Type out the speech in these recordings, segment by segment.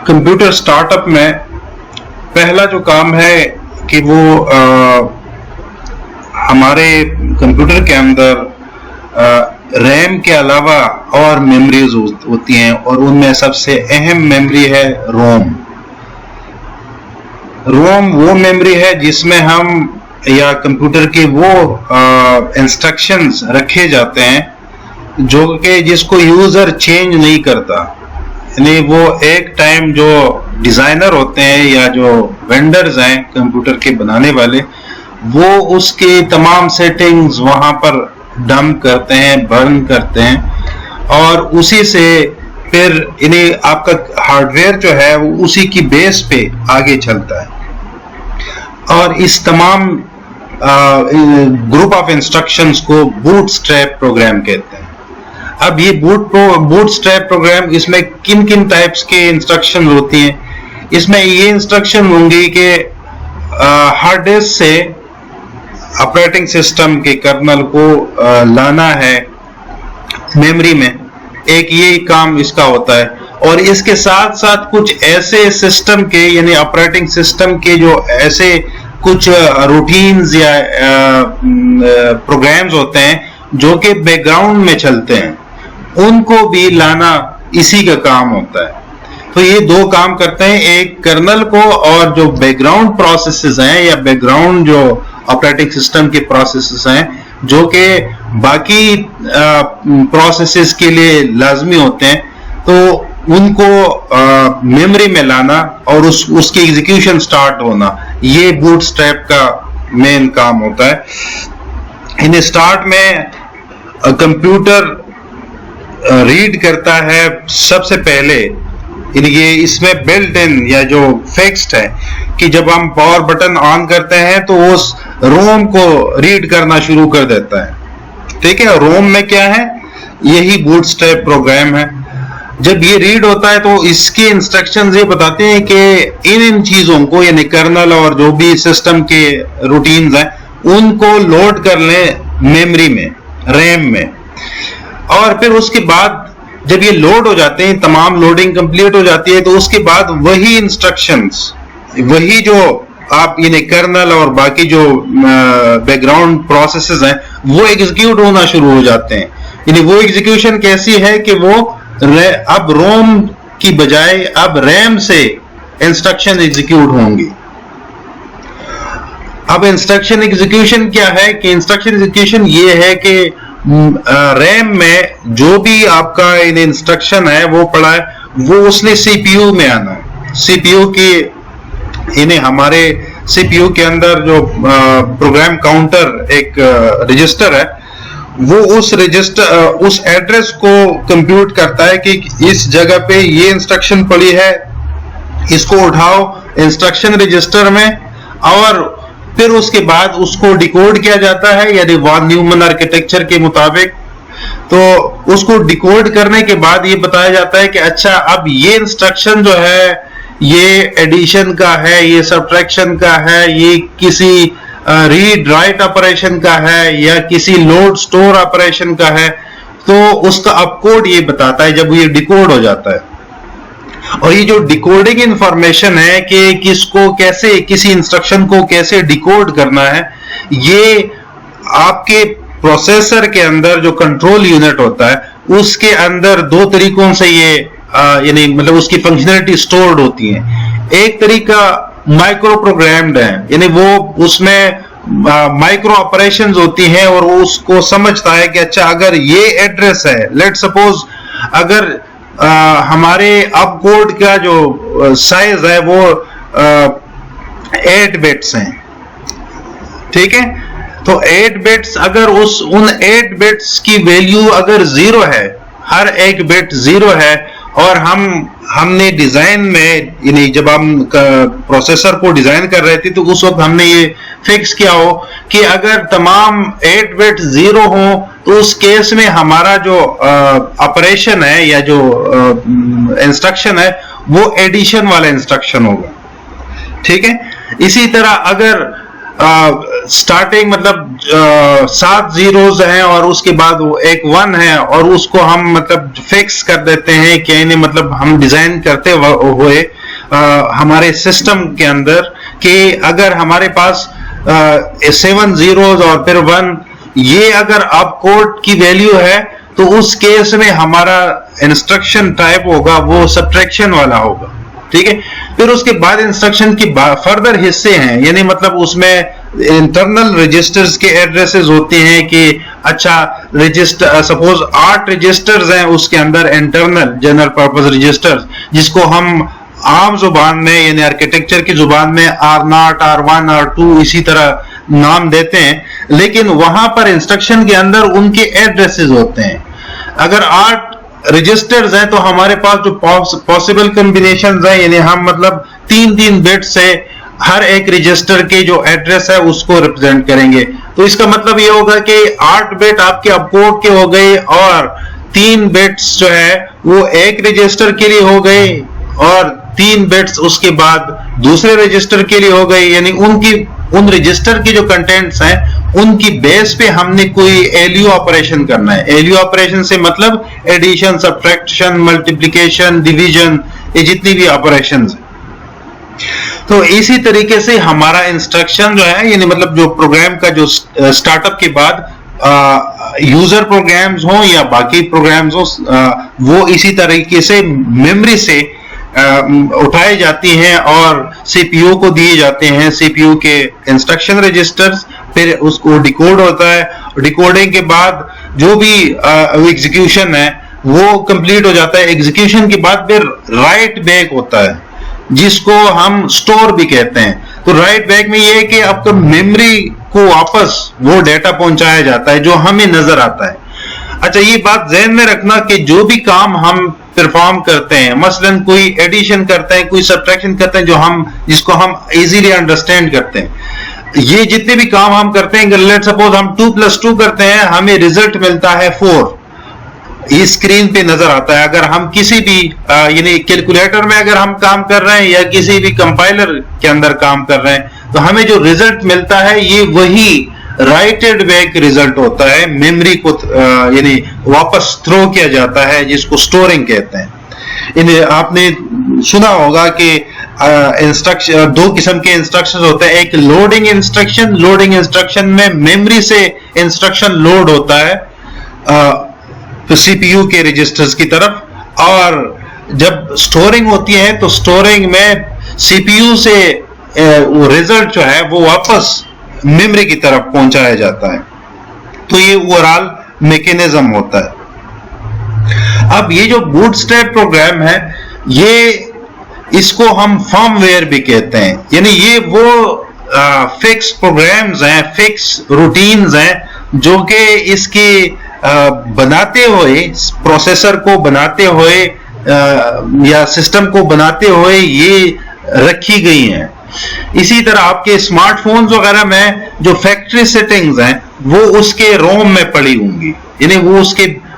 Computer startup में पहला जो काम है कि वो हमारे कंप्यूटर के अंदर रैम के अलावा और मेमोरीज होती हैं और उनमें सबसे अहम मेमोरी है रोम। रोम वो मेमोरी है जिसमें हम या कंप्यूटर के वो इंस्ट्रक्शंस रखे जाते हैं जो कि जिसको यूजर चेंज नहीं करता, यानी वो एक टाइम जो डिजाइनर होते हैं या जो वेंडर्स हैं कंप्यूटर के बनाने वाले, वो उसके तमाम सेटिंग्स वहां पर डंप करते हैं, बर्न करते हैं और उसी से फिर इन्हें आपका हार्डवेयर जो है वो उसी की बेस पे आगे चलता है। और इस तमाम ग्रुप ऑफ इंस्ट्रक्शंस को बूटस्ट्रैप प्रोग्राम कहते हैं। अब ये बूटस्ट्रैप प्रोग्राम, इसमें किन किन टाइप्स के इंस्ट्रक्शन होती हैं? इसमें ये इंस्ट्रक्शन होंगी कि हार्ड डिस्क से ऑपरेटिंग सिस्टम के कर्नल को लाना है मेमोरी में, एक ये काम इसका होता है। और इसके साथ साथ कुछ ऐसे सिस्टम के यानी ऑपरेटिंग सिस्टम के जो ऐसे कुछ रूटीन्स या प्रोग्राम्स होते हैं जो कि बैकग्राउंड में चलते हैं, उनको भी लाना इसी का काम होता है। तो ये दो काम करते हैं, एक कर्नल को और जो बैकग्राउंड प्रोसेसेस हैं या बैकग्राउंड जो ऑपरेटिंग सिस्टम के प्रोसेसेस हैं जो कि बाकी प्रोसेसेस के लिए लाजमी होते हैं, तो उनको मेमोरी में लाना और उसकी एग्जीक्यूशन स्टार्ट होना, ये बूटस्ट्रैप का मेन काम होता है। इन स्टार्ट में कंप्यूटर रीड करता है सबसे पहले, ये इसमें बिल्ट इन या जो फिक्स्ड है कि जब हम पावर बटन ऑन करते हैं तो उस रोम को रीड करना शुरू कर देता है। ठीक है, रोम में क्या है? यही बूटस्ट्रैप प्रोग्राम है। जब ये रीड होता है तो इसके इंस्ट्रक्शंस ये बताते हैं कि इन चीजों को यानी कर्नल और जो भी सिस्टम के रूटीन्स हैं उनको लोड कर लें मेमोरी में, रैम में। और फिर उसके बाद जब ये लोड हो जाते हैं, तमाम लोडिंग कंप्लीट हो जाती है, तो उसके बाद वही इंस्ट्रक्शंस, वही जो आप यानी कर्नल और बाकी जो बैकग्राउंड प्रोसेसेस हैं वो एग्जीक्यूट होना शुरू हो जाते हैं। यानी वो एग्जीक्यूशन कैसी है कि वो अब रोम की बजाय अब रैम से इंस्ट्रक्शन एग्जीक्यूट होंगी। अब इंस्ट्रक्शन एग्जीक्यूशन क्या है कि इंस्ट्रक्शन एग्जीक्यूशन ये है कि रैम में जो भी आपका इंस्ट्रक्शन है वो पड़ा है, वो उसने सीपीयू में आना है। सीपीयू की इन्हें हमारे सीपीयू के अंदर जो प्रोग्राम काउंटर एक रजिस्टर है, वो उस रजिस्टर उस एड्रेस को कंप्यूट करता है कि इस जगह पे ये इंस्ट्रक्शन पड़ी है, इसको उठाओ इंस्ट्रक्शन रजिस्टर में, और फिर उसके बाद उसको डिकोड किया जाता है यानी वॉन न्यूमन आर्किटेक्चर के मुताबिक। तो उसको डिकोड करने के बाद ये बताया जाता है कि अच्छा अब ये इंस्ट्रक्शन जो है ये एडिशन का है, ये सब्ट्रैक्शन का है, ये किसी रीड राइट ऑपरेशन का है या किसी लोड स्टोर ऑपरेशन का है। तो उसका अपकोड ये बताता है जब ये डिकोड हो जाता है। और ये जो डिकोडिंग इंफॉर्मेशन है कि किसको कैसे, किसी इंस्ट्रक्शन को कैसे डिकोड करना है, ये आपके प्रोसेसर के अंदर जो कंट्रोल यूनिट होता है उसके अंदर दो तरीकों से ये यानी मतलब उसकी फंक्शनैलिटी स्टोर्ड होती है। एक तरीका माइक्रो प्रोग्राम्ड है, यानी वो उसमें माइक्रो ऑपरेशंस होती हैं और वो उसको समझता है कि अच्छा अगर ये एड्रेस है, लेट सपोज अगर हमारे अप कोड का जो साइज है वो 8 बिट्स हैं, ठीक है, तो 8 बिट्स अगर उन 8 बिट्स की वैल्यू अगर 0 है, हर एक बिट 0 है, और हमने डिजाइन में यानी जब हम प्रोसेसर को डिजाइन कर रहे थे तो उस वक्त हमने ये फिक्स किया हो कि अगर तमाम 8 बिट 0 हो तो उस केस में हमारा जो ऑपरेशन है या जो इंस्ट्रक्शन है वो एडिशन वाला इंस्ट्रक्शन होगा। ठीक है, इसी तरह अगर स्टार्टिंग मतलब 7 जीरोज हैं और उसके बाद वो एक 1 है और उसको हम मतलब फिक्स कर देते हैं कि यानी मतलब हम डिजाइन करते हुए हमारे सिस्टम के अंदर कि अगर हमारे पास 7 जीरोज और फिर 1 ये अगर आप कोड की वैल्यू है तो उस केस में हमारा इंस्ट्रक्शन टाइप होगा वो सब्ट्रैक्शन वाला होगा, ठीक है। फिर उसके बाद इंस्ट्रक्शन की फर्दर हिस्से हैं, यानी मतलब उसमें इंटरनल रजिस्टर्स के एड्रेसेस होते हैं कि अच्छा रजिस्टर सपोज 8 रजिस्टर्स हैं उसके अंदर इंटरनल जनरल पर्पस रजिस्टर्स जिसको हम आम जुबान में यानी आर्किटेक्चर की जुबान में R0, R1, R2 इसी तरह नाम देते हैं, लेकिन वहां पर इंस्ट्रक्शन के अंदर उनके एड्रेसेस होते हैं। अगर 8 रजिस्टर्स हैं तो हमारे पास जो पॉसिबल कॉम्बिनेशंस हैं यानी हम मतलब 3-3 बिट से हर एक रजिस्टर के जो एड्रेस है उसको रिप्रेजेंट करेंगे। तो इसका मतलब ये होगा कि 8 बिट आपके अपकोड के हो गए और 3 बिट्स जो है वो एक रजिस्टर के लिए हो गए और 3 बिट्स उसके बाद दूसरे रजिस्टर के लिए हो गई, यानी उन रजिस्टर की जो कंटेंट्स हैं उनकी बेस पे हमने कोई एलयू ऑपरेशन करना है। एलयू ऑपरेशन से मतलब एडिशन, सब्ट्रैक्शन, मल्टीप्लिकेशन, डिवीजन, ये जितनी भी ऑपरेशंस हैं। तो इसी तरीके से हमारा इंस्ट्रक्शन जो है यानी मतलब जो प्रोग्राम का जो स्टार्टअप के बाद यूजर प्रोग्राम्स हो या बाकी प्रोग्राम्स हो वो इसी तरीके से मेमोरी से उठाई जाती हैं और सीपीयू को दिए जाते हैं। सीपीयू के इंस्ट्रक्शन रजिस्टर्स, फिर उसको डिकोड होता है, डिकोडिंग के बाद जो भी एग्जीक्यूशन है वो कंप्लीट हो जाता है। एग्जीक्यूशन के बाद फिर राइट बैक होता है जिसको हम स्टोर भी कहते हैं। तो राइट बैक में ये है कि आपको मेमोरी को वापस वो डेटा पहुंचाया जाता है जो हमें नजर आता है। अच्छा, ये बात ध्यान में रखना कि जो भी काम हम परफॉर्म करते हैं, मसलन कोई एडिशन करते हैं, कोई सब्ट्रैक्शन करते हैं जिसको हम इजीली अंडरस्टैंड करते हैं, ये जितने भी काम हम करते हैं, लेट सपोज हम 2+2 करते हैं, हमें रिजल्ट मिलता है 4, ये स्क्रीन पे नजर आता है। अगर हम किसी भी यानी कैलकुलेटर में अगर हम काम कर रहे हैं या किसी भी कंपाइलर के अंदर काम कर रहे हैं तो हमें जो रिजल्ट मिलता है ये वही राइटेड बैक रिजल्ट होता है, मेमोरी को यानी वापस थ्रो किया जाता है जिसको स्टोरिंग कहते हैं। आपने सुना होगा कि इंस्ट्रक्शन 2 किस्म के इंस्ट्रक्शन होते हैं, एक लोडिंग इंस्ट्रक्शन, लोडिंग इंस्ट्रक्शन में मेमोरी से इंस्ट्रक्शन लोड होता है तो सीपीयू के रजिस्टर्स की तरफ, और जब स्टोरिंग होती है तो स्टोरिंग में सीपीयू से वो रिजल्ट जो है वो वापस मेमोरी की तरफ पहुंचाया जाता है। तो ये ओवरऑल मैकेनिज्म होता है। अब ये जो बूटस्ट्रैप प्रोग्राम है ये इसको हम फर्मवेयर भी कहते हैं, यानी ये वो फिक्स प्रोग्राम्स हैं, फिक्स रूटीन्स हैं जो कि इसके बनाते हुए, प्रोसेसर को बनाते हुए या सिस्टम को बनाते हुए ये रखी गई हैं। इसी तरह आपके स्मार्टफोन्स वगैरह में जो फैक्ट्री सेटिंग्स हैं वो उसके रोम में पड़ी होंगी, यानी वो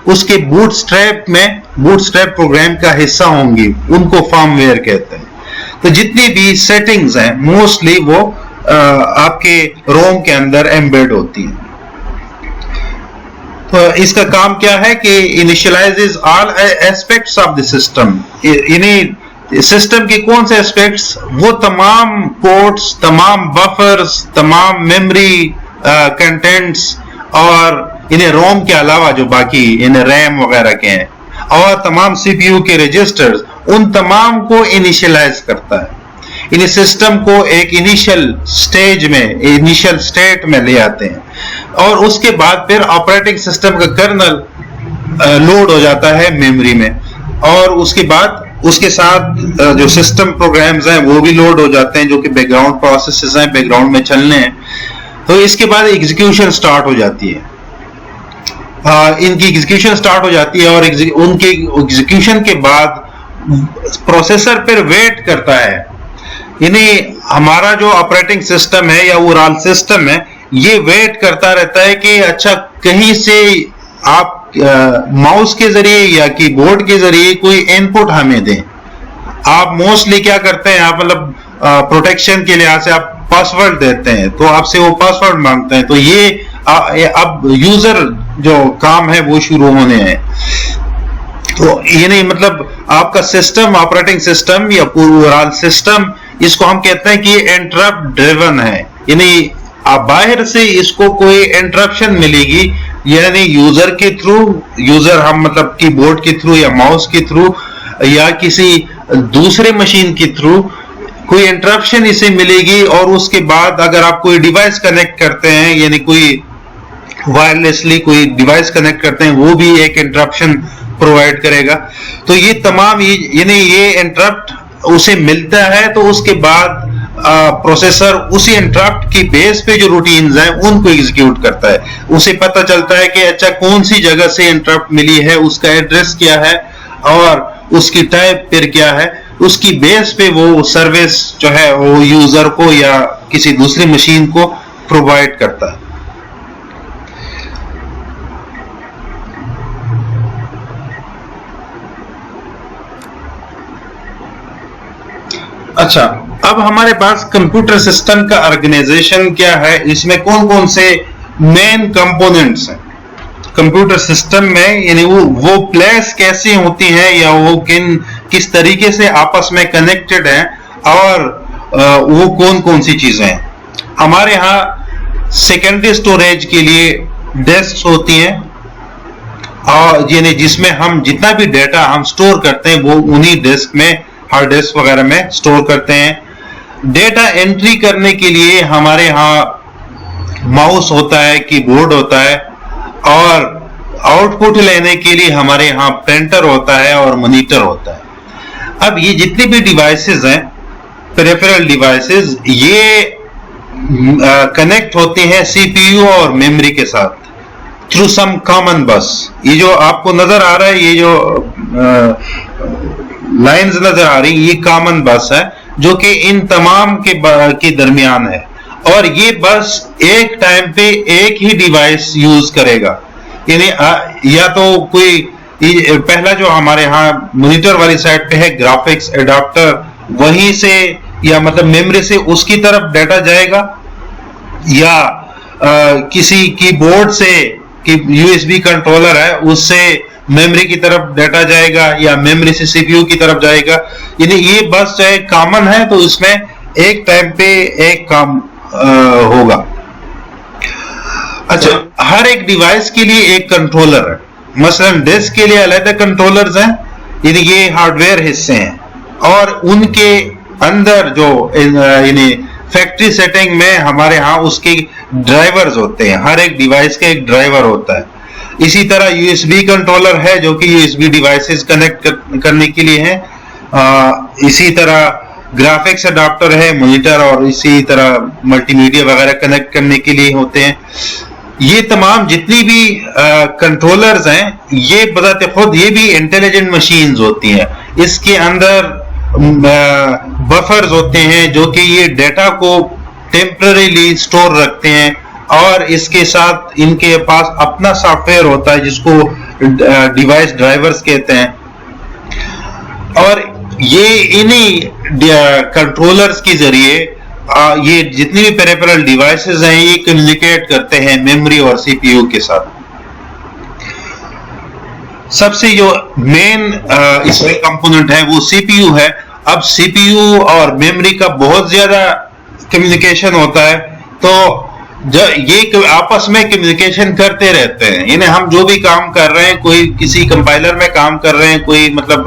उसके बूटस्ट्रैप में बूटस्ट्रैप प्रोग्राम का हिस्सा होंगी, उनको फर्मवेयर कहते हैं। तो जितनी भी सेटिंग्स हैं मोस्टली वो आपके रोम के अंदर एम्बेड होती हैं। तो इसका काम क्या है कि initialises all aspects of the system, यानी सिस्टम के कौन से एस्पेक्ट्स, वो तमाम पोर्ट्स, तमाम बफर्स, तमाम मेमोरी कंटेंट्स और इन्हें रोम के अलावा जो बाकी इन्हें रैम वगैरह के हैं और तमाम सीपीयू के रजिस्टर्स, उन तमाम को इनिशियलाइज करता है। इन्हें सिस्टम को एक इनिशियल स्टेज में, इनिशियल स्टेट में ले आते हैं और उसके बाद फिर ऑपरेटिंग सिस्टम का कर्नल लोड हो जाता है मेमोरी में और उसके बाद उसके साथ जो सिस्टम प्रोग्राम्स हैं वो भी लोड हो जाते हैं जो कि बैकग्राउंड प्रोसेसेस हैं, बैकग्राउंड में चलने हैं। तो इसके बाद एग्जीक्यूशन स्टार्ट हो जाती है, इनकी एग्जीक्यूशन स्टार्ट हो जाती है और उनके एग्जीक्यूशन के बाद प्रोसेसर फिर वेट करता है, यानी हमारा जो ऑपरेटिंग सिस्टम है या ओवरऑल सिस्टम है ये वेट करता रहता है कि अच्छा कहीं से आप माउस के जरिए या कीबोर्ड के जरिए कोई इनपुट हमें दें। आप मोस्टली क्या करते हैं, आप मतलब प्रोटेक्शन के लिहाज से आप पासवर्ड देते हैं तो आपसे वो पासवर्ड मांगते हैं, तो ये अब यूजर जो काम है वो शुरू होने हैं। तो ये नहीं मतलब आपका सिस्टम, ऑपरेटिंग सिस्टम या ओवरऑल सिस्टम, इसको हम कहते हैं कि ये इंटरप्ट ड्रिवन है, यानी बाहर से इसको कोई इंटरप्शन मिलेगी, यानी यूजर के थ्रू, यूजर हम मतलब कीबोर्ड के थ्रू या माउस के थ्रू या किसी दूसरे मशीन के थ्रू कोई इंटरप्शन इसे मिलेगी, और उसके बाद अगर आप कोई डिवाइस कनेक्ट करते हैं, यानी कोई वायरलेसली कोई डिवाइस कनेक्ट करते हैं, वो भी एक इंटरप्शन प्रोवाइड करेगा। तो ये तमाम यानी ये इंटरप्ट उसे मिलता है, तो उसके बाद प्रोसेसर उसी इंटरप्ट की बेस पे जो रूटीन्स हैं उनको एग्जीक्यूट करता है। उसे पता चलता है कि अच्छा कौन सी जगह से इंटरप्ट मिली है, उसका एड्रेस क्या है और उसकी टाइप फिर क्या है, उसकी बेस पे वो सर्विस जो है वो यूजर को या किसी दूसरी मशीन को प्रोवाइड करता है। अच्छा, अब हमारे पास कंप्यूटर सिस्टम का ऑर्गेनाइजेशन क्या है, इसमें कौन कौन से मेन कंपोनेंट्स हैं कंप्यूटर सिस्टम में, यानी वो प्लेस कैसी होती हैं या वो किस तरीके से आपस में कनेक्टेड हैं, और वो कौन कौन सी चीजें हैं। हमारे यहाँ सेकेंडरी स्टोरेज के लिए डिस्क होती हैं, और यानी जिसमें हम जितना भी डेटा हम स्टोर करते हैं वो उन्हीं डिस्क में, हार्ड डिस्क वगैरह में स्टोर करते हैं। डेटा एंट्री करने के लिए हमारे यहाँ माउस होता है, कीबोर्ड होता है, और आउटपुट लेने के लिए हमारे यहाँ प्रिंटर होता है और मॉनिटर होता है। अब ये जितनी भी डिवाइसेस हैं, पेरिफेरल डिवाइसेस, ये कनेक्ट होते हैं सीपीयू और मेमोरी के साथ थ्रू सम कॉमन बस। ये जो आपको नजर आ रहा है, ये जो लाइंस नजर आ रही, ये कॉमन बस है जो कि इन तमाम के दरमियान है, और ये बस एक टाइम पे एक ही डिवाइस यूज करेगा। यानी या तो कोई पहला जो हमारे यहाँ मॉनिटर वाली साइड पे है ग्राफिक्स एडाप्टर, वहीं से या मतलब मेमोरी से उसकी तरफ डाटा जाएगा, या किसी कीबोर्ड से यूएसबी कंट्रोलर है उससे मेमोरी की तरफ डाटा जाएगा, या मेमोरी से सीपीयू की तरफ जाएगा। यानी ये बस चाहे कॉमन है तो इसमें एक टाइम पे एक काम होगा। अच्छा, हर एक डिवाइस के लिए एक कंट्रोलर है, मसलन डिस्क के लिए अलग कंट्रोलर्स हैं, यानी ये हार्डवेयर हिस्से हैं, और उनके अंदर जो यानी फैक्ट्री सेटिंग में हमारे यहाँ उसके ड्राइवर्स होते हैं, हर एक डिवाइस का एक ड्राइवर होता है। इसी तरह यूएसबी कंट्रोलर है जो कि यूएसबी डिवाइसेस कनेक्ट करने के लिए है। इसी तरह ग्राफिक्स अडाप्टर है, मॉनिटर, और इसी तरह मल्टीमीडिया वगैरह कनेक्ट करने के लिए होते हैं। ये तमाम जितनी भी कंट्रोलर्स हैं, ये बताते खुद ये भी इंटेलिजेंट मशीन्स होती हैं। इसके अंदर बफर्स होते हैं जो कि ये डेटा को टेम्पररीली स्टोर रखते हैं, और इसके साथ इनके पास अपना सॉफ्टवेयर होता है जिसको डिवाइस ड्राइवर्स कहते हैं, और ये इन्हीं कंट्रोलर्स के जरिए ये जितनी भी पेरिफेरल डिवाइसेस हैं ये कम्युनिकेट करते हैं मेमोरी और सीपीयू के साथ। सबसे जो मेन इसमें कंपोनेंट है वो सीपीयू है। अब सीपीयू और मेमोरी का बहुत ज्यादा कम्युनिकेशन होता है, तो ये आपस में कम्युनिकेशन करते रहते हैं। यानी हम जो भी काम कर रहे हैं, कोई किसी कंपाइलर में काम कर रहे हैं, कोई मतलब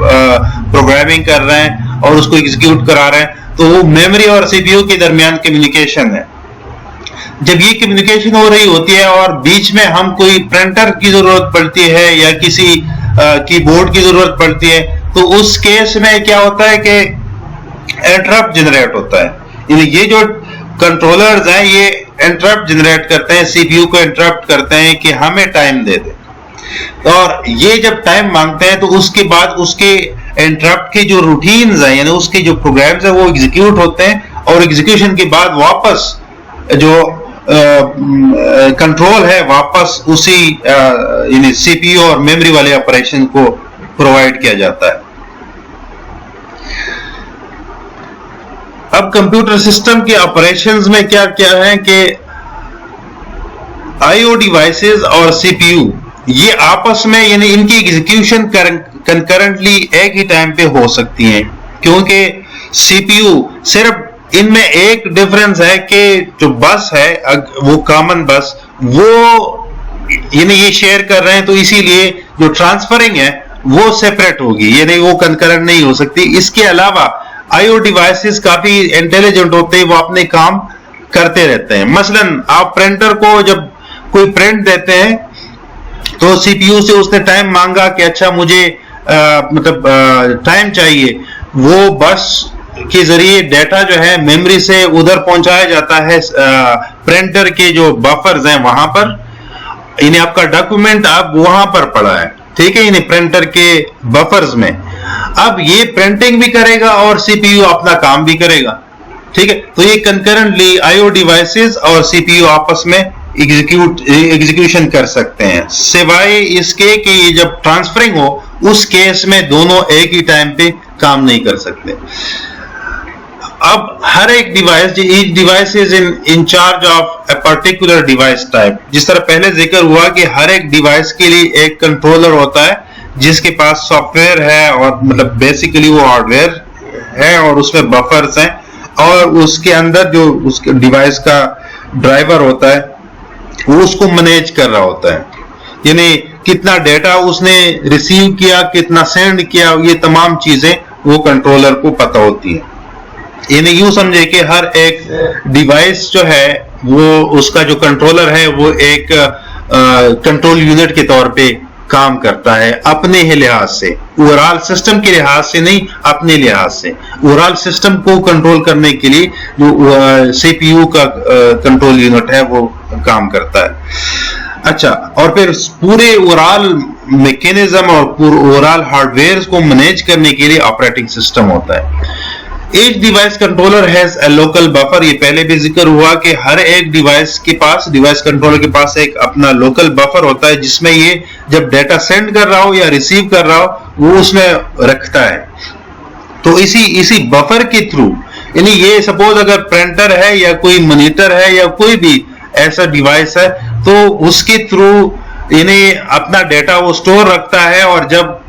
प्रोग्रामिंग कर रहे हैं और उसको एग्जीक्यूट करा रहे हैं, तो वो मेमोरी और सीपीयू के दरमियान कम्युनिकेशन है। जब ये कम्युनिकेशन हो रही होती है और बीच में हम कोई प्रिंटर की जरूरत पड़ती है या किसी कीबोर्ड की जरूरत पड़ती है, तो उस केस में क्या होता है कि इंटरप्ट जनरेट होता है। ये जो कंट्रोलर्स हैं ये इंटरप्ट जनरेट करते हैं, सीपीयू को इंटरप्ट करते हैं कि हमें टाइम दे दे, और ये जब टाइम मांगते हैं तो उसके बाद उसके इंटरप्ट के जो रूटीन्स हैं, यानी उसके जो प्रोग्राम्स हैं वो एग्जीक्यूट होते हैं, और एग्जीक्यूशन के बाद वापस जो कंट्रोल है वापस उसी यानी सीपीयू और मेमोरी वाले ऑपरेशन को प्रोवाइड किया जाता है। अब कंप्यूटर सिस्टम के ऑपरेशंस में क्या क्या है कि आईओ डिवाइसेस और सीपीयू ये आपस में यानी इनकी एग्जीक्यूशन कंकरेंटली एक ही टाइम पे हो सकती हैं, क्योंकि सीपीयू सिर्फ इनमें एक डिफरेंस है कि जो बस है वो कॉमन बस वो यानी ये शेयर कर रहे हैं, तो इसीलिए जो ट्रांसफरिंग है वो सेपरेट होगी, यानी वो कंकरेंट नहीं हो सकती। इसके अलावा आईओ डिवाइसेस काफी इंटेलिजेंट होते हैं, वो अपने काम करते रहते हैं। मसलन आप प्रिंटर को जब कोई प्रिंट देते हैं तो सीपीयू से उसने टाइम मांगा कि अच्छा मुझे टाइम चाहिए, वो बस के जरिए डेटा जो है मेमोरी से उधर पहुंचाया जाता है प्रिंटर के जो बफर्स हैं वहां पर, यानी आपका डॉक्यूमेंट अब वहां पर पड़ा है, ठीक है, यानी प्रिंटर के बफर्स में। अब ये प्रिंटिंग भी करेगा और सीपीयू अपना काम भी करेगा, ठीक है। तो ये कंकरेंटली आईओ डिवाइसेस और सीपीयू आपस में एग्जीक्यूशन कर सकते हैं, सिवाय इसके कि ये जब ट्रांसफरिंग हो उस केस में दोनों एक ही टाइम पे काम नहीं कर सकते। अब हर एक device, each device is in charge of a particular device type. जिस तरह पहले जिक्र हुआ कि हर एक डिवाइस के लिए एक कंट्रोलर होता है जिसके पास सॉफ्टवेयर है और मतलब बेसिकली वो हार्डवेयर है और उसमें बफर्स हैं, और उसके अंदर जो उसके डिवाइस का ड्राइवर होता है वो उसको मैनेज कर रहा होता है, यानी कितना डेटा उसने रिसीव किया, कितना सेंड किया, ये तमाम चीजें वो कंट्रोलर को पता होती है। यानी यूं समझे कि हर एक डिवाइस जो है वो उसका जो कंट्रोलर है वो एक कंट्रोल यूनिट के तौर पे काम करता है अपने ही लिहाज से, ओवरऑल सिस्टम के लिहाज से नहीं, अपने लिहाज से। ओवरऑल सिस्टम को कंट्रोल करने के लिए जो सीपीयू का कंट्रोल यूनिट है वो काम करता है। अच्छा, और फिर पूरे ओवरऑल मैकेनिज्म और ओवरऑल हार्डवेयर को मैनेज करने के लिए ऑपरेटिंग सिस्टम होता है। Each device controller has a local buffer। ये पहले भी जिक्र हुआ कि हर एक डिवाइस के पास, डिवाइस कंट्रोलर के पास एक अपना लोकल बफर होता है जिसमें ये जब डेटा सेंड कर रहा हो या रिसीव कर रहा हो वो उसमें रखता है। तो इसी बफर के थ्रू, यानी ये सपोज अगर प्रिंटर है या कोई मॉनिटर है या कोई भी ऐसा डिवाइस है तो उसके थ्रू यानी अपना डेटा वो स्टोर रखता है, और जब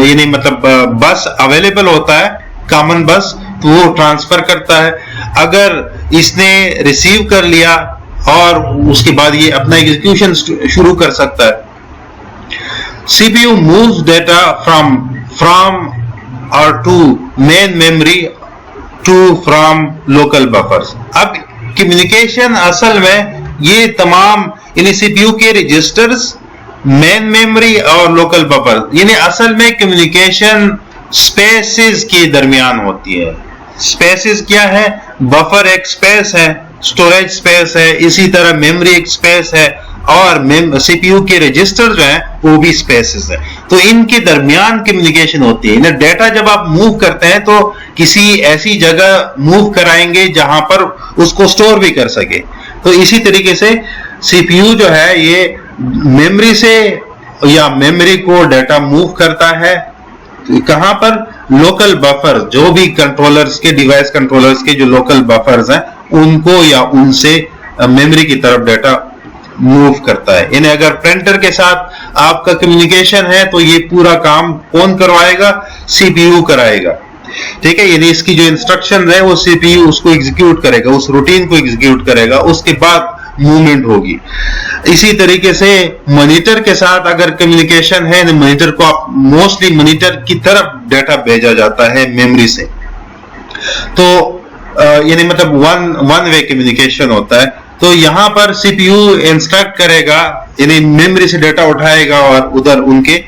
यानी मतलब बस अवेलेबल होता है कॉमन बस तो वो ट्रांसफर करता है। अगर इसने रिसीव कर लिया और उसके बाद ये अपना एग्जीक्यूशन शुरू कर सकता है। सीपीयू मूव्स डेटा फ्रॉम और to main memory to from local buffers. अब कम्युनिकेशन असल में ये तमाम यानी सीपीयू के रजिस्टर्स, मेन मेमोरी और लोकल बफर, यानी असल में कम्युनिकेशन स्पेसेस के दरमियान होती है। स्पेसेस क्या है? बफर एक स्पेस है, स्टोरेज स्पेस है, इसी तरह मेमोरी एक स्पेस है, और सीपीयू के रजिस्टर जो है वो भी स्पेसेस है। तो इनके दरमियान कम्युनिकेशन होती है। डेटा जब आप मूव करते हैं तो किसी ऐसी जगह मूव कराएंगे जहां पर उसको स्टोर भी कर सके। तो इसी तरीके से सीपीयू जो है ये मेमोरी से या मेमोरी को डेटा मूव करता है कहां पर? लोकल बफर, जो भी कंट्रोलर्स के, डिवाइस कंट्रोलर्स के जो लोकल बफर्स हैं उनको या उनसे मेमोरी की तरफ डेटा मूव करता है। यानी अगर प्रिंटर के साथ आपका कम्युनिकेशन है तो ये पूरा काम कौन करवाएगा? सीपीयू कराएगा, ठीक है। यानी इसकी जो इंस्ट्रक्शन है वो सीपीयू उसको एग्जीक्यूट करेगा, उस रूटीन को एग्जीक्यूट करेगा, उसके बाद मूवमेंट होगी। इसी तरीके से मॉनिटर के साथ अगर कम्युनिकेशन है, मॉनिटर को आप मोस्टली मॉनिटर की तरफ डेटा भेजा जाता है मेमोरी से, तो यानी मतलब वन वे कम्युनिकेशन होता है। तो यहां पर सीपीयू इंस्ट्रक्ट करेगा, यानी मेमोरी से डेटा उठाएगा और उधर उनके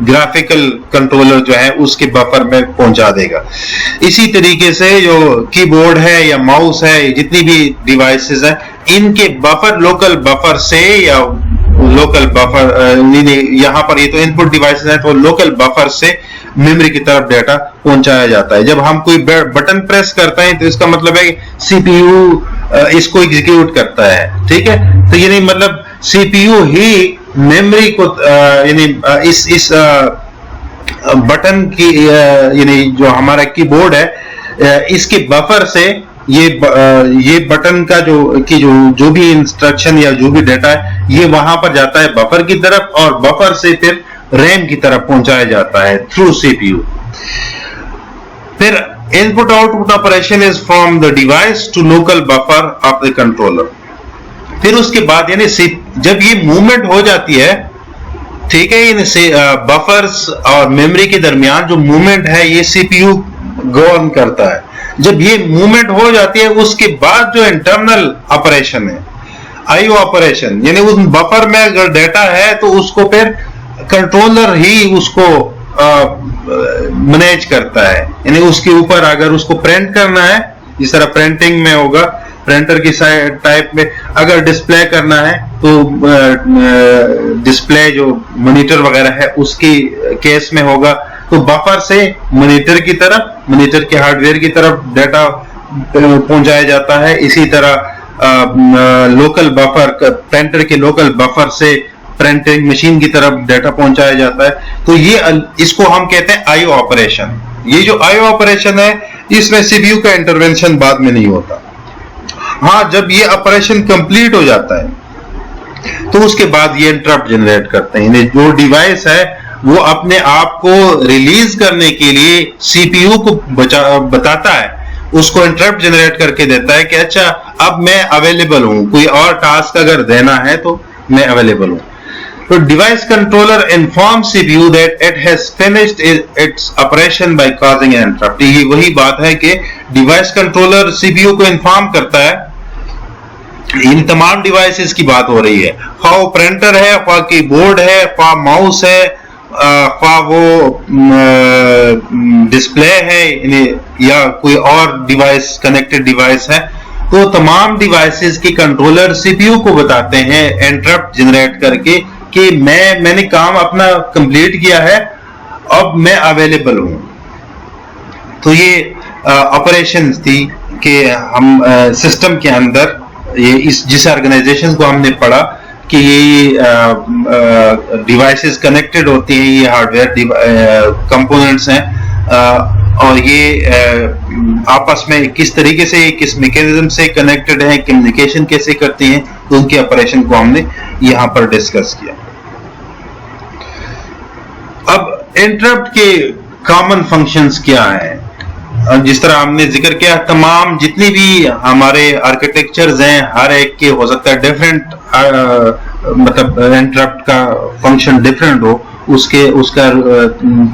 ग्राफिकल कंट्रोलर जो है उसके बफर में पहुंचा देगा। इसी तरीके से जो कीबोर्ड है या माउस है, जितनी भी डिवाइसेस हैं, इनके बफर लोकल बफर से या लोकल बफर, यहाँ पर ये तो इनपुट डिवाइसेस हैं तो लोकल बफर से मेमोरी की तरफ डेटा पहुंचाया जाता है। जब हम कोई बटन प्रेस करते हैं तो इसका मतलब है सीपीयू इसको एग्जीक्यूट करता है, ठीक है। तो यानी मतलब सीपीयू ही मेमोरी को यानी इस बटन की यानी जो हमारा कीबोर्ड है इसके बफर से ये बटन का जो भी इंस्ट्रक्शन या जो भी डाटा है ये वहां पर जाता है बफर की तरफ, और बफर से फिर रैम की तरफ पहुंचाया जाता है थ्रू सीपीयू। फिर input output operation is from the device to local buffer of the controller. फिर उसके बाद यानी जब ये मूवमेंट हो जाती है, ठीक है, यानी बफर्स और मेमोरी के दरमियान जो मूवमेंट है ये सीपीयू गवर्न करता है। जब ये मूवमेंट हो जाती है उसके बाद जो इंटरनल ऑपरेशन है आईओ ऑपरेशन, यानी उस बफर में अगर डाटा है तो उसको फिर कंट्रोलर ही उसको मैनेज करता है। यानी उसके ऊपर अगर उसको प्रिंट करना है, जिस तरह प्रिंटिंग में होगा प्रिंटर की टाइप में, अगर डिस्प्ले करना है तो डिस्प्ले जो मॉनिटर वगैरह है उसकी केस में होगा तो बफर से मॉनिटर की तरफ, मॉनिटर के हार्डवेयर की तरफ डाटा पहुंचाया जाता है। इसी तरह लोकल बफर, प्रिंटर के लोकल बफर से प्रिंटिंग मशीन की तरफ डाटा पहुंचाया जाता है। तो ये इसको हम कहते हैं आईओ ऑपरेशन। ये जो आईओ ऑपरेशन है इसमें सीपीयू का इंटरवेंशन बाद में नहीं होता। हाँ, जब ये ऑपरेशन कंप्लीट हो जाता है तो उसके बाद ये इंटरप्ट जनरेट करते हैं। जो डिवाइस है वो अपने आप को रिलीज करने के लिए सीपीयू को बताता है, उसको इंटरप्ट जनरेट करके देता है कि अच्छा अब मैं अवेलेबल हूं, कोई और टास्क अगर देना है तो मैं अवेलेबल हूं। तो device controller inform CPU that it has finished its operation by causing an interrupt. ये वही बात है कि डिवाइस कंट्रोलर सीपीयू को इन्फॉर्म करता है। इन तमाम डिवाइसेस की बात हो रही है, खा वो प्रिंटर है, खा कीबोर्ड है, खा माउस है, खा वो डिस्प्ले है या कोई और डिवाइस, कनेक्टेड डिवाइस है। तो तमाम डिवाइसेस के कंट्रोलर सीपीयू को बताते हैं इंटरप्ट जनरेट करके कि मैंने काम अपना कंप्लीट किया है, अब मैं अवेलेबल हूं। तो ये ऑपरेशंस थी कि हम सिस्टम के अंदर ये जिस ऑर्गेनाइजेशन को हमने पढ़ा कि ये डिवाइसेस कनेक्टेड होती हैं, ये हार्डवेयर कंपोनेंट्स हैं, और ये आपस में किस तरीके से, किस मैकेनिज्म से कनेक्टेड हैं, कम्युनिकेशन कैसे करती हैं, तो उनके ऑपरेशन को हमने यहाँ पर डिस्कस किया। अब इंटरप्ट के कॉमन फंक्शंस क्या हैं? जिस तरह हमने जिक्र किया, तमाम जितनी भी हमारे आर्किटेक्चर्स हैं हर एक के हो सकता है डिफरेंट, मतलब इंटरप्ट का फंक्शन डिफरेंट हो, उसका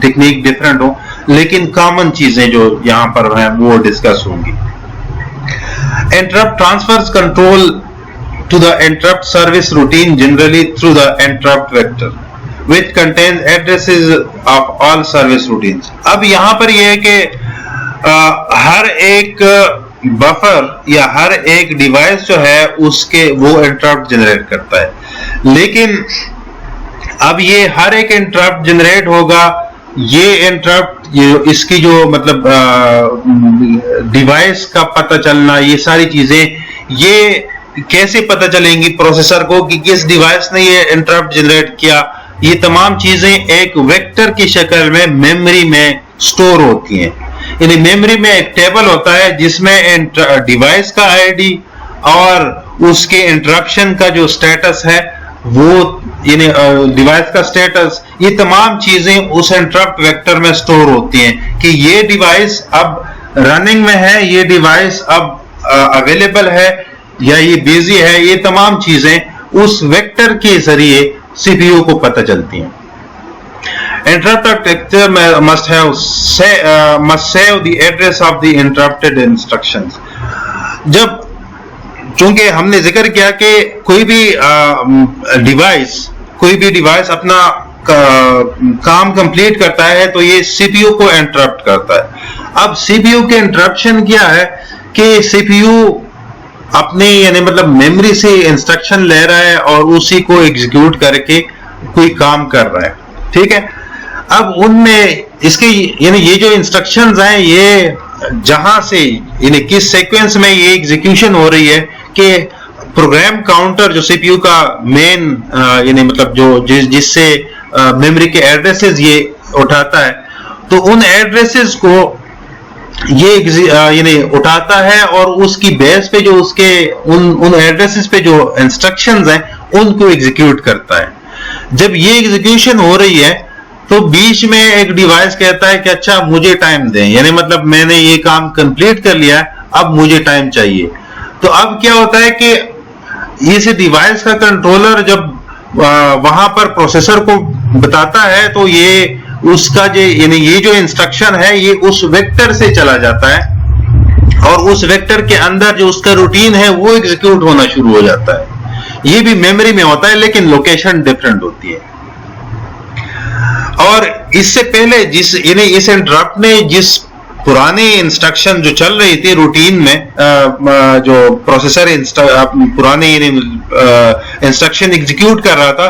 टेक्निक डिफरेंट हो, लेकिन कॉमन चीजें जो यहाँ पर हैं वो डिस्कस होंगी। Interrupt transfers control to the interrupt service routine generally through the interrupt vector which contains addresses of all service routines। अब यहाँ पर यह है कि हर एक बफर या हर एक डिवाइस जो है उसके वो इंटरप्ट जनरेट करता है, लेकिन अब ये हर एक इंटरप्ट जनरेट होगा, ये इंटरप्ट इसकी जो मतलब डिवाइस का पता चलना, ये सारी चीजें ये कैसे पता चलेंगी प्रोसेसर को कि किस डिवाइस ने ये इंटरप्ट जनरेट किया, ये तमाम चीजें एक वेक्टर की शक्ल में मेमोरी में स्टोर होती हैं। यानी मेमोरी में एक टेबल होता है जिसमें डिवाइस का आईडी और उसके इंटरप्शन का जो स्टेटस है वो, यानी डिवाइस का स्टेटस, ये तमाम चीजें उस इंटरप्ट वेक्टर में स्टोर होती हैं कि ये डिवाइस अब रनिंग में है, ये डिवाइस अब अवेलेबल है या ये बिजी है। ये तमाम चीजें उस वेक्टर के जरिए सीपीयू को पता चलती हैं। Interrupt architecture must save the address of the interrupted instructions। जब चूंकि हमने जिक्र किया कि कोई भी डिवाइस अपना काम कंप्लीट करता है तो ये सीपीयू को इंटरप्ट करता है। अब सीपीयू के इंटरप्शन क्या है कि सीपीयू अपने यानी मतलब मेमोरी से इंस्ट्रक्शन ले रहा है और उसी को एग्जीक्यूट करके कोई काम कर रहा है, ठीक है। अब उनमें इसके यानी ये जो इंस्ट्रक्शंस हैं ये जहां से यानी किस सीक्वेंस में ये एग्जीक्यूशन हो रही है कि प्रोग्राम काउंटर जो सीपीयू का मेन यानी मतलब जो जिससे मेमोरी के एड्रेसेस ये उठाता है, तो उन एड्रेसेस को ये यानी उठाता है और उसकी बेस पे जो उसके उन एड्रेसेस पे जो इंस्ट्रक्शंस हैं उनको एग्जीक्यूट करता है। जब ये एग्जीक्यूशन हो रही है तो बीच में एक डिवाइस कहता है कि अच्छा मुझे टाइम दें, यानी मतलब मैंने ये काम कंप्लीट कर लिया है, अब मुझे टाइम चाहिए। तो अब क्या होता है कि इस डिवाइस का कंट्रोलर जब वहां पर प्रोसेसर को बताता है तो ये उसका जो यानी ये जो इंस्ट्रक्शन है ये उस वेक्टर से चला जाता है और उस वेक्टर के अंदर जो उसका रूटीन है वो एग्जीक्यूट होना शुरू हो जाता है। ये भी मेमोरी में होता है लेकिन लोकेशन डिफरेंट होती है। और इससे पहले इस इंटरप्ट ने जिस पुरानी इंस्ट्रक्शन जो चल रही थी रूटीन में जो प्रोसेसर पुराने इंस्ट्रक्शन एग्जीक्यूट कर रहा था,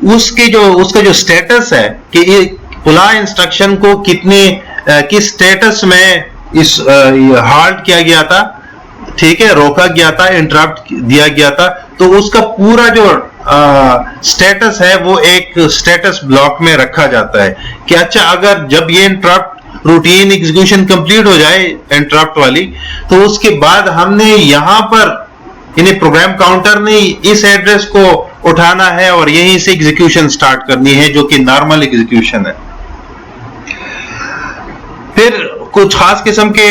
उसका जो स्टेटस है कि ये पुला इंस्ट्रक्शन को किस स्टेटस में इस हाल्ट किया गया था, ठीक है, रोका गया था, इंटरप्ट दिया गया था, तो उसका पूरा जो स्टेटस है वो एक स्टेटस ब्लॉक में रखा जाता है कि अच्छा अगर जब ये इंटरप्ट रूटीन एग्जीक्यूशन कंप्लीट हो जाए इंटरप्ट वाली, तो उसके बाद हमने यहां पर इन्हें प्रोग्राम काउंटर ने इस एड्रेस को उठाना है और यहीं से एग्जीक्यूशन स्टार्ट करनी है, जो कि नॉर्मल एग्जीक्यूशन है। फिर कुछ खास किस्म के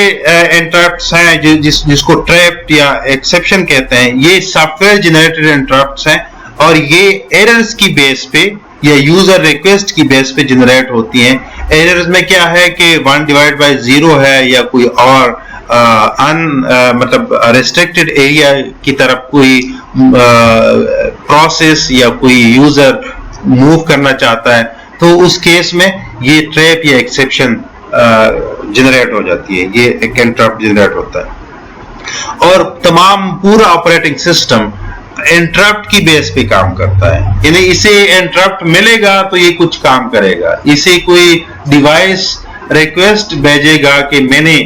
इंटरप्ट्स हैं जिसको ट्रैप्ड या एक्सेप्शन कहते हैं। ये सॉफ्टवेयर जनरेटेड इंटरप्ट्स हैं और ये एरर्स की बेस पे या यूजर रिक्वेस्ट की बेस पे जनरेट होती हैं। एरर्स में क्या है कि 1/0 है या कोई और मतलब रेस्ट्रिक्टेड एरिया की तरफ कोई प्रोसेस या कोई यूजर मूव करना चाहता है, तो उस केस में ये ट्रैप या एक्सेप्शन जनरेट हो जाती है, ये एक इंटरप्ट जनरेट होता है। और तमाम पूरा ऑपरेटिंग सिस्टम इंटरप्ट की बेस पे काम करता है, यानी इसे इंटरप्ट मिलेगा तो ये कुछ काम करेगा। इसे कोई डिवाइस रिक्वेस्ट भेजेगा कि मैंने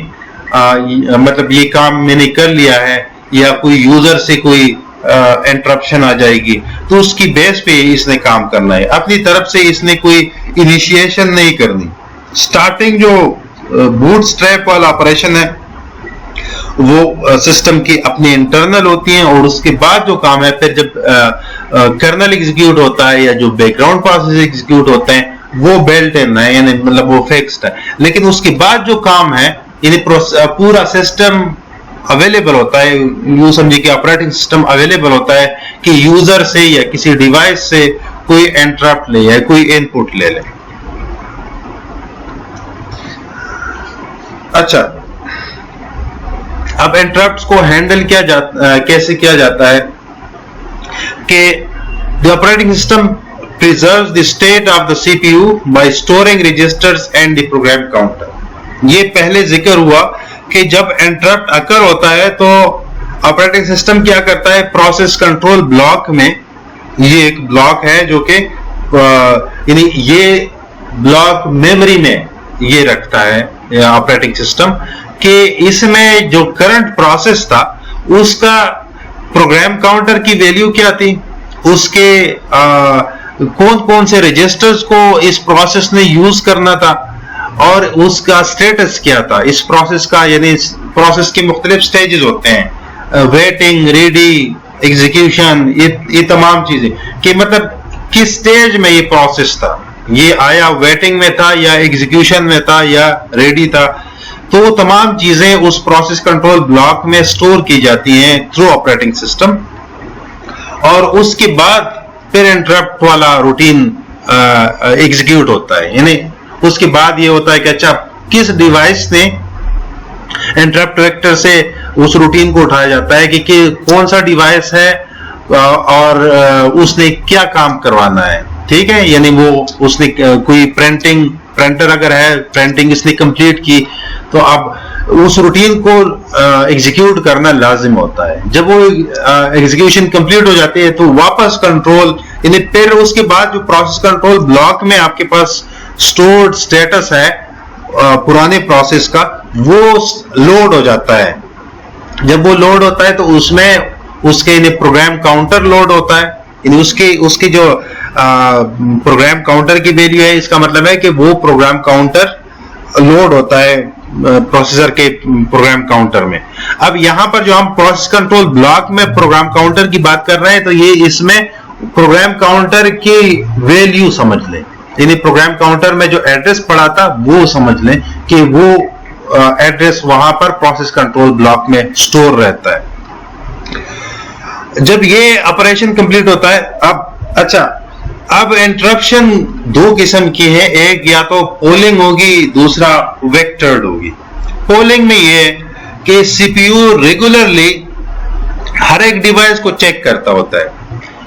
मतलब ये काम मैंने कर लिया है, या कोई यूजर से कोई इंटरप्शन आ जाएगी, तो उसकी बेस पे इसने काम करना है। अपनी तरफ से इसने कोई इनिशिएशन नहीं करनी। स्टार्टिंग जो बूटस्ट्रैप वाला ऑपरेशन है वो सिस्टम की अपनी इंटरनल होती हैं, और उसके बाद जो काम है फिर जब कर्नल एग्जीक्यूट होता है या जो बैकग्राउंड प्रोसेस एग्जीक्यूट होते हैं वो बिल्ट इन है, यानी मतलब वो फिक्स्ड है। लेकिन उसके बाद जो काम है यानी पूरा सिस्टम अवेलेबल होता है, यूं समझिए कि ऑपरेटिंग सिस्टम अवेलेबल होता है कि यूजर से या किसी डिवाइस से कोई इंटरप्ट ले या कोई इनपुट ले ले। अच्छा, अब इंटरप्ट्स को हैंडल कैसे किया जाता है कि the operating system preserves the state of the CPU by storing registers and the program counter. ये पहले जिक्र हुआ कि जब इंटरप्ट अकर होता है तो ऑपरेटिंग सिस्टम क्या करता है, प्रोसेस कंट्रोल ब्लॉक में, ये एक ब्लॉक है जो कि यानी ये ब्लॉक मेमोरी में ये रखता है ऑपरेटिंग सिस्टम कि इसमें जो करंट प्रोसेस था उसका प्रोग्राम काउंटर की वैल्यू क्या थी, उसके कौन कौन से रजिस्टर्स को इस प्रोसेस ने यूज करना था और उसका स्टेटस क्या था इस प्रोसेस का। यानी इस प्रोसेस के मुख्तलिफ स्टेजेस होते हैं, वेटिंग, रेडी, एग्जीक्यूशन, ये तमाम चीजें कि मतलब किस स्टेज में ये प्रोसेस था, ये आया वेटिंग में था या एग्जीक्यूशन में था या रेडी था। तो तमाम चीजें उस प्रोसेस कंट्रोल ब्लॉक में स्टोर की जाती हैं थ्रू ऑपरेटिंग सिस्टम, और उसके बाद फिर इंटरप्ट वाला रूटीन एग्जीक्यूट होता है। यानी उसके बाद ये होता है कि अच्छा किस डिवाइस ने इंटरप्ट वेक्टर से उस रूटीन को उठाया जाता है कि कौन सा डिवाइस है और उसने क्या काम करवाना है, ठीक है। यानी वो उसने कोई प्रिंटर अगर है, प्रिंटिंग इसने कंप्लीट की, तो अब उस रूटीन को एग्जीक्यूट करना लाजिम होता है। जब वो एग्जीक्यूशन कंप्लीट हो जाती है तो वापस कंट्रोल, यानी फिर उसके बाद जो प्रोसेस कंट्रोल ब्लॉक में आपके पास स्टोर्ड स्टेटस है पुराने प्रोसेस का, वो लोड हो जाता है। जब वो लोड होता है तो उसमें उसके प्रोग्राम काउंटर लोड होता है, यानी उसके जो प्रोग्राम काउंटर की वैल्यू है, इसका मतलब है कि वो प्रोग्राम काउंटर लोड होता है प्रोसेसर के प्रोग्राम काउंटर में। अब यहां पर जो हम प्रोसेस कंट्रोल ब्लॉक में प्रोग्राम काउंटर की बात कर रहे हैं, तो ये इसमें प्रोग्राम काउंटर की वैल्यू समझ लें, यानी प्रोग्राम काउंटर में जो एड्रेस पड़ा था वो समझ लें कि वो एड्रेस वहां पर प्रोसेस कंट्रोल ब्लॉक में स्टोर रहता है। जब ये ऑपरेशन कंप्लीट होता है, अब इंटरप्शन दो किस्म की है, एक या तो पोलिंग होगी, दूसरा वेक्टर्ड होगी। पोलिंग में ये कि सीपीयू रेगुलरली हर एक डिवाइस को चेक करता होता है,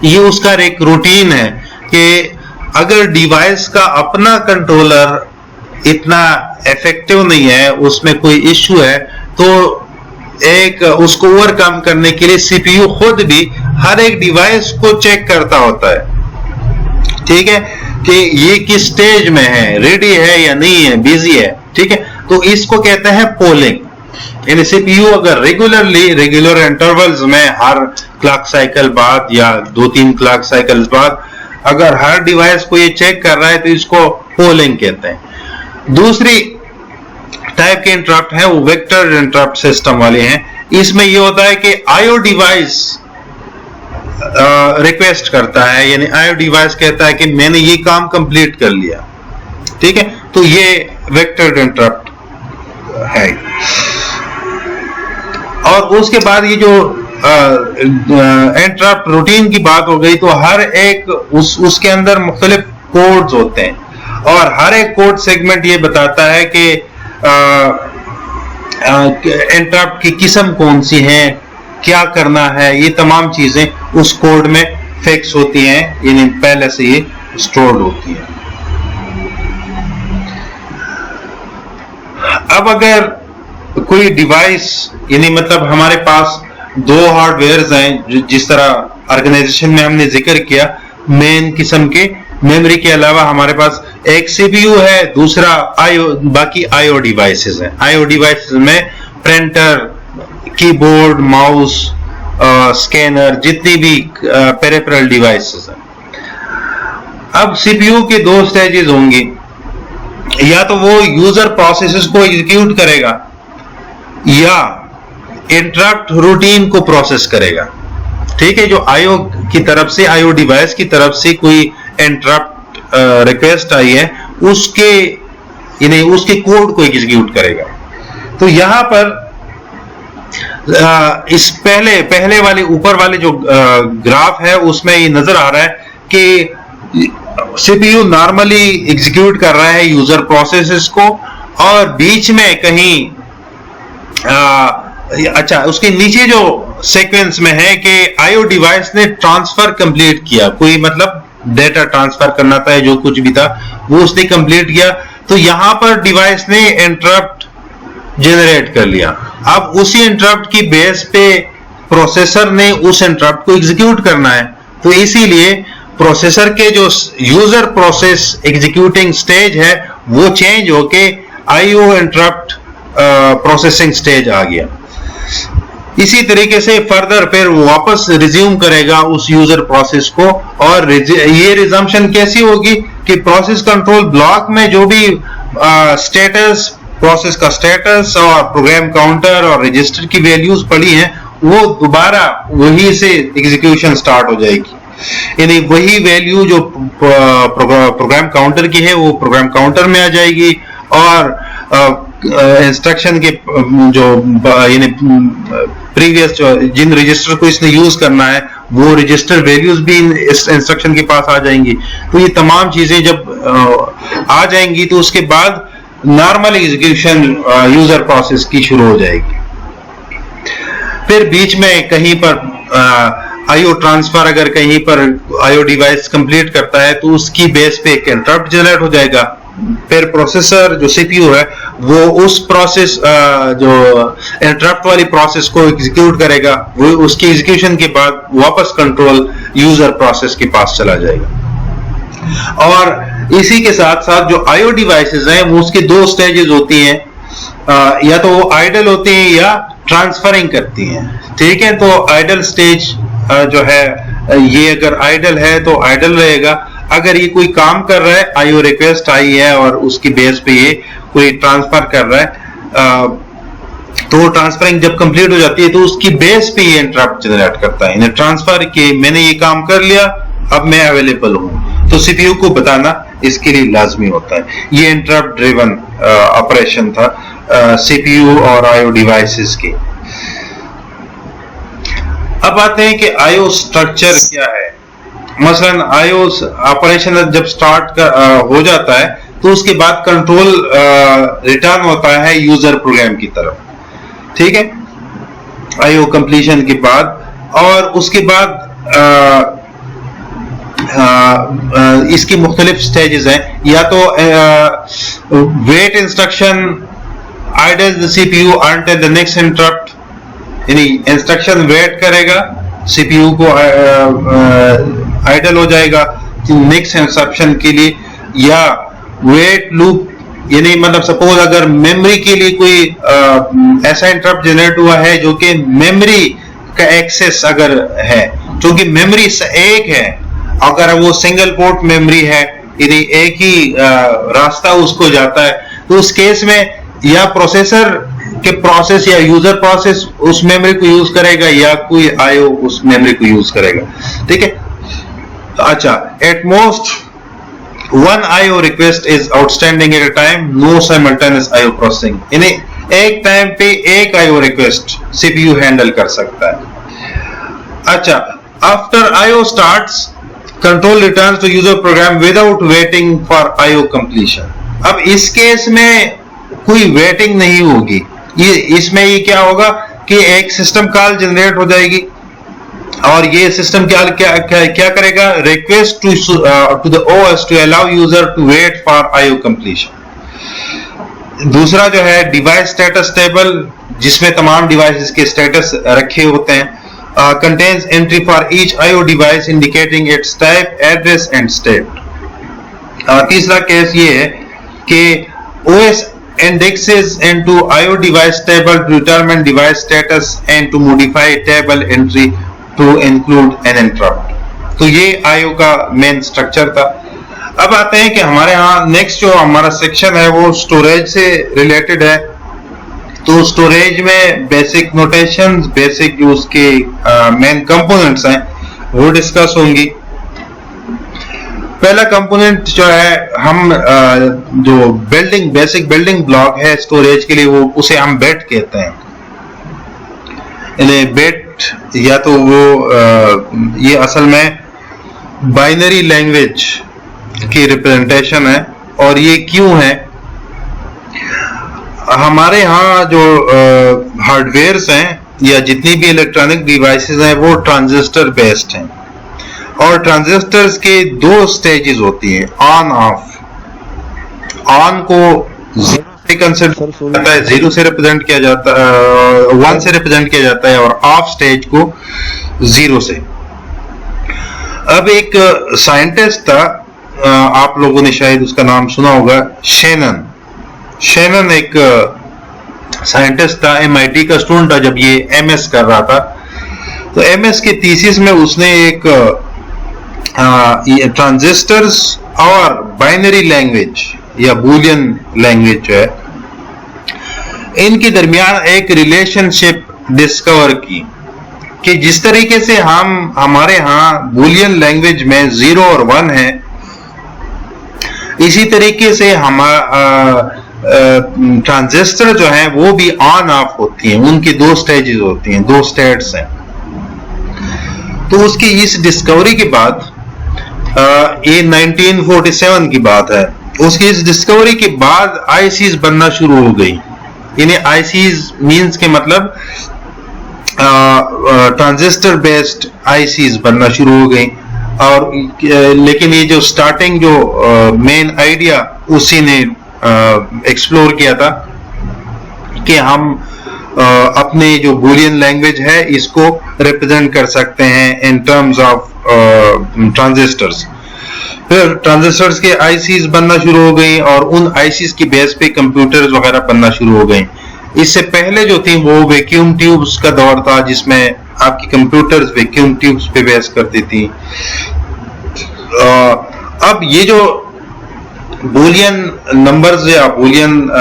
ये उसका एक रूटीन है कि अगर डिवाइस का अपना कंट्रोलर इतना इफेक्टिव नहीं है, उसमें कोई इश्यू है, तो एक उसको ओवरकम करने के लिए सीपीयू खुद भी हर एक डिवाइस को चेक करता होता है, ठीक है, कि ये किस स्टेज में है, रेडी है या नहीं है, बिजी है, ठीक है। तो इसको कहते हैं पोलिंग। यानी सीपीयू अगर रेगुलर इंटरवल्स में हर क्लॉक साइकिल बाद या 2-3 क्लॉक साइकिल्स बाद अगर हर डिवाइस को ये चेक कर रहा है, तो इसको पोलिंग कहते हैं। दूसरी टाइप के इंटरप्ट है वो वेक्टर इंटरप्ट सिस्टम वाले हैं। इसमें ये होता है कि आईओ डिवाइस रिक्वेस्ट करता है, यानी आईओ डिवाइस कहता है कि मैंने ये काम कंप्लीट कर लिया, ठीक है, तो ये वेक्टर इंटरप्ट है। और उसके बाद ये जो इंटरप्ट रूटीन की बात हो गई, तो हर एक उसके अंदर मुख्तलिफ कोड्स होते हैं और हर एक कोड सेगमेंट ये बताता है कि इंटरप्ट की किस्म कौन सी है, क्या करना है, ये तमाम चीजें उस कोड में फिक्स होती हैं, यानी पहले से ये स्टोर्ड होती है। अब अगर कोई डिवाइस, यानी मतलब हमारे पास दो हार्डवेयर्स हैं, जिस तरह ऑर्गेनाइजेशन में हमने जिक्र किया, मेन किस्म के मेमोरी के अलावा हमारे पास एक सीपीयू है, दूसरा बाकी आईओ डिवाइसेस हैं। आईओ डिवाइसेस में प्रिंटर, कीबोर्ड, माउस, स्कैनर, जितनी भी पेरिफेरल डिवाइसेस हैं। अब सीपीयू के दो स्टेजेस होंगे, या तो वो यूजर प्रोसेसेस को एग्जीक्यूट करेगा या इंटरप्ट रूटीन को प्रोसेस करेगा, ठीक है। जो आईओ की तरफ से, आईओ डिवाइस की तरफ से कोई इंटरप्ट रिक्वेस्ट आई है, उसके कोड को एग्जीक्यूट करेगा। तो यहां पर इस पहले वाले ऊपर वाले जो ग्राफ है, उसमें ये नजर आ रहा है कि सीपीयू नॉर्मली एग्जीक्यूट कर रहा है यूजर प्रोसेसेस को, और बीच में कहीं उसके नीचे जो सीक्वेंस में है कि आईओ डिवाइस ने ट्रांसफर कंप्लीट किया, कोई मतलब डेटा ट्रांसफर करना था, जो कुछ भी था वो उसने कंप्लीट किया, तो यहां पर डिवाइस ने इंटरप्ट जनरेट कर लिया। अब उसी इंटरप्ट की बेस पे प्रोसेसर ने उस इंटरप्ट को एग्जीक्यूट करना है, तो इसीलिए प्रोसेसर के जो यूजर प्रोसेस एग्जीक्यूटिंग स्टेज है वो चेंज होके आईओ इंटरप्ट प्रोसेसिंग स्टेज आ गया। इसी तरीके से फर्दर फिर वापस रिज्यूम करेगा उस यूजर प्रोसेस को, और ये रिजम्पशन कैसी होगी कि प्रोसेस कंट्रोल ब्लॉक में जो भी स्टेटस, प्रोसेस का स्टेटस और प्रोग्राम काउंटर और रजिस्टर की वैल्यूज पड़ी हैं, वो दोबारा वही से एग्जीक्यूशन स्टार्ट हो जाएगी, यानी वही वैल्यू जो प्रोग्राम काउंटर की है वो प्रोग्राम काउंटर में आ जाएगी, और इंस्ट्रक्शन के जो यानी प्रीवियस जिन रजिस्टर को इसने यूज करना है वो रजिस्टर वैल्यूज भी इस इंस्ट्रक्शन के पास आ जाएंगी। तो ये तमाम चीजें जब आ जाएंगी तो उसके बाद नॉर्मल एग्जीक्यूशन यूजर प्रोसेस की शुरू हो जाएगी। फिर बीच में कहीं पर आईओ ट्रांसफर, अगर कहीं पर आईओ डिवाइस कंप्लीट करता है तो उसकी बेस पे एक इंटरप्ट जनरेट हो जाएगा। फिर प्रोसेसर जो सीपीयू है वो उस प्रोसेस जो इंटरप्ट वाली प्रोसेस को एग्जीक्यूट करेगा, वो उसकी एग्जीक्यूशन के बाद वापस कंट्रोल यूजर प्रोसेस के पास चला जाएगा। और इसी के साथ साथ जो आईओ डिवाइसेस हैं वो उसके दो स्टेजेस होती हैं, या तो वो आइडल होती हैं या ट्रांसफरिंग करती हैं, ठीक है। तो आइडल स्टेज जो है ये अगर आइडल है तो आइडल रहेगा, अगर ये कोई काम कर रहा है, आईओ रिक्वेस्ट आई है और उसकी बेस पे ये कोई ट्रांसफर कर रहा है, तो ट्रांसफरिंग जब कंप्लीट हो जाती है तो उसकी बेस पे ये इंटरप्ट जनरेट करता है। ट्रांसफर के मैंने ये काम कर लिया, अब मैं अवेलेबल हूं, तो सीपीयू को बताना इसके लिए लाजमी होता है। ये इंटरप्ट ड्रिवन ऑपरेशन था सीपीयू और आईओ डिवाइसेस की। अब आते हैं कि आईओ स्ट्रक्चर क्या है। मसलन आईओ ऑपरेशन जब स्टार्ट हो जाता है तो उसके बाद कंट्रोल रिटर्न होता है यूजर प्रोग्राम की तरफ, ठीक है, आईओ कंप्लीशन के बाद। और उसके बाद इसकी मुख्तलिफ स्टेजेस हैं, या तो wait instruction idle the CPU until the next interrupt, यानी इंस्ट्रक्शन वेट करेगा, सीपीयू को आइडल हो जाएगा नेक्स्ट इंस्ट्रक्शन के लिए, या वेट लूप, यानी मतलब सपोज अगर मेमोरी के लिए कोई ऐसा इंटरप्ट जनरेट हुआ है जो कि मेमोरी का एक्सेस अगर है, क्योंकि मेमोरी एक है, अगर वो सिंगल पोर्ट मेमोरी है, यदि एक ही रास्ता उसको जाता है, तो उस केस में या प्रोसेसर के प्रोसेस या यूजर प्रोसेस उस मेमोरी को यूज करेगा या कोई आईओ उस मेमोरी को यूज करेगा, ठीक है। अच्छा, at most one IO request is outstanding at a time, no simultaneous IO processing, यानी एक टाइम पे एक IO request CPU हैंडल कर सकता है। अच्छा, after IO starts, control returns to user program without waiting for IO completion। अब इस केस में कोई वेटिंग नहीं होगी, ये इसमें ये क्या होगा कि एक सिस्टम कॉल जनरेट हो जाएगी और ये सिस्टम क्या करेगा, request to the OS to allow user to wait for IO completion. दूसरा जो है डिवाइस स्टेटस टेबल, जिसमें तमाम डिवाइसेस के स्टेटस रखे होते हैं, contains entry for each IO device indicating it's type, address and state. तीसरा केस ये है कि OS indexes into IO device table to determine device status and to modify table entry to include an interrupt। तो ये IO का main structure था। अब आते हैं कि हमारे यहाँ नेक्स्ट जो हमारा सेक्शन है वो स्टोरेज से रिलेटेड है। तो स्टोरेज में बेसिक नोटेशन, बेसिक जो उसके मेन कंपोनेंट्स हैं वो डिस्कस होंगी। पहला कंपोनेंट जो है, हम जो बिल्डिंग बेसिक बिल्डिंग ब्लॉक है स्टोरेज के लिए, वो उसे हम बिट कहते हैं। बिट या तो वो ये असल में बाइनरी लैंग्वेज की रिप्रेजेंटेशन है। और ये क्यों है, हमारे यहाँ जो हार्डवेयर्स हैं या जितनी भी इलेक्ट्रॉनिक डिवाइसेस हैं वो ट्रांजिस्टर बेस्ड हैं, और ट्रांजिस्टर्स के दो स्टेजेस होती है, ऑन ऑफ। ऑन को जीरो से कंसिडर जाता है, जीरो से रिप्रेजेंट किया जाता है, वन से रिप्रेजेंट किया जाता है, और ऑफ स्टेज को जीरो से। अब एक साइंटिस्ट था, आप लोगों ने शायद उसका नाम सुना होगा, शेनन। शेनन एक साइंटिस्ट था, एमआईटी का स्टूडेंट था जब ये एमएस कर रहा था। तो एमएस के थीसिस में उसने एक ट्रांजिस्टर्स और बाइनरी लैंग्वेज या बूलियन लैंग्वेज जो है, इनके दरमियान एक रिलेशनशिप डिस्कवर की कि जिस तरीके से हम हमारे यहाँ बूलियन लैंग्वेज में 0 और 1 है, इसी तरीके से ट्रांजिस्टर जो है वो भी ऑन ऑफ होती हैं, उनकी दो स्टेजेस होती हैं, दो स्टेट्स हैं। तो उसकी इस डिस्कवरी के बाद, ये 1947 की बात है, उसकी इस डिस्कवरी के बाद आईसीज बनना शुरू हो गई। यानी आईसीज मींस के मतलब ट्रांजिस्टर बेस्ड आईसीज बनना शुरू हो गई। और लेकिन ये जो स्टार्टिंग जो मेन आइडिया उसी ने एक्सप्लोर किया था कि हम अपने जो बूलियन लैंग्वेज है इसको रिप्रेजेंट कर सकते हैं इन टर्म्स ऑफ ट्रांजिस्टर्स। फिर ट्रांजिस्टर्स के आईसीज बनना शुरू हो गई और उन आईसीज की बेस पे कंप्यूटर्स वगैरह बनना शुरू हो गए। इससे पहले जो थी वो वैक्यूम ट्यूब्स का दौर था, जिसमें आपकी कंप्यूटर्स वैक्यूम ट्यूब्स पे बेस करती थी। अब ये जो बूलियन नंबर्स या बूलियन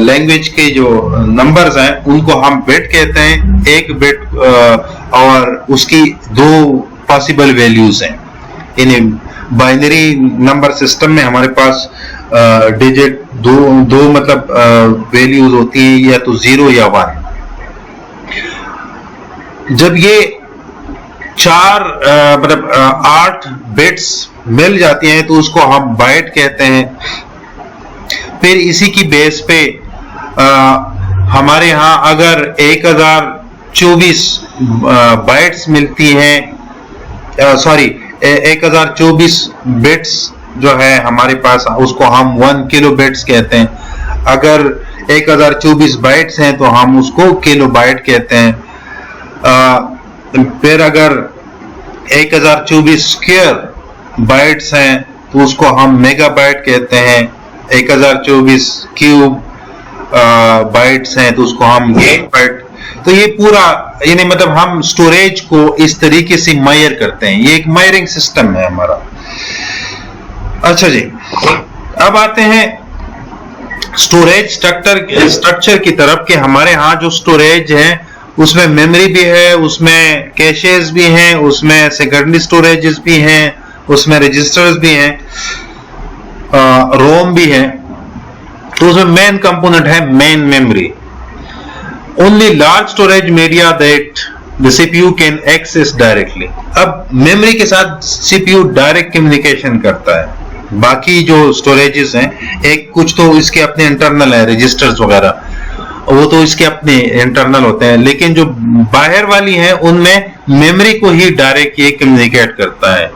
लैंग्वेज के जो नंबर्स हैं उनको हम बिट कहते हैं। एक बिट और उसकी दो पॉसिबल वैल्यूज हैं। इन बाइनरी नंबर सिस्टम में हमारे पास डिजिट दो मतलब वैल्यूज होती है, या तो 0 या 1। जब ये 8 बिट्स मिल जाती हैं तो उसको हम बाइट कहते हैं। फिर इसी की बेस पे हमारे यहाँ अगर 1024 बाइट्स मिलती हैं, 1024 बिट्स जो है हमारे पास, उसको हम 1 किलो बिट्स कहते हैं। अगर 1024 बाइट्स हैं तो हम उसको किलो बाइट कहते हैं। फिर अगर 1024 स्क्वायर बाइट्स हैं तो उसको हम मेगाबाइट कहते हैं। 1024 क्यूब बाइट्स हैं तो उसको हम गीगाबाइट। तो ये पूरा यानी मतलब हम स्टोरेज को इस तरीके से मेजर करते हैं। ये एक मेजरिंग सिस्टम है हमारा। अच्छा जी, अब आते हैं स्टोरेज स्ट्रक्चर की तरफ कि हमारे यहाँ जो स्टोरेज है उसमें मेमोरी भी है, उसमें कैशेस भी हैं, उसमें सेकेंडरी स्टोरेजेस भी हैं, उसमें रजिस्टर्स भी हैं, रोम भी है। तो उसमें मेन कंपोनेंट है main memory. Only large storage media that the CPU can access directly. अब मेमोरी के साथ सीपीयू डायरेक्ट कम्युनिकेशन करता है। बाकी जो स्टोरेजेस हैं, एक कुछ तो इसके अपने इंटरनल है, रजिस्टर्स वगैरह, वो तो इसके अपने इंटरनल होते हैं, लेकिन जो बाहर वाली हैं उनमें मेमोरी को ही डायरेक्ट ये कम्युनिकेट करता है।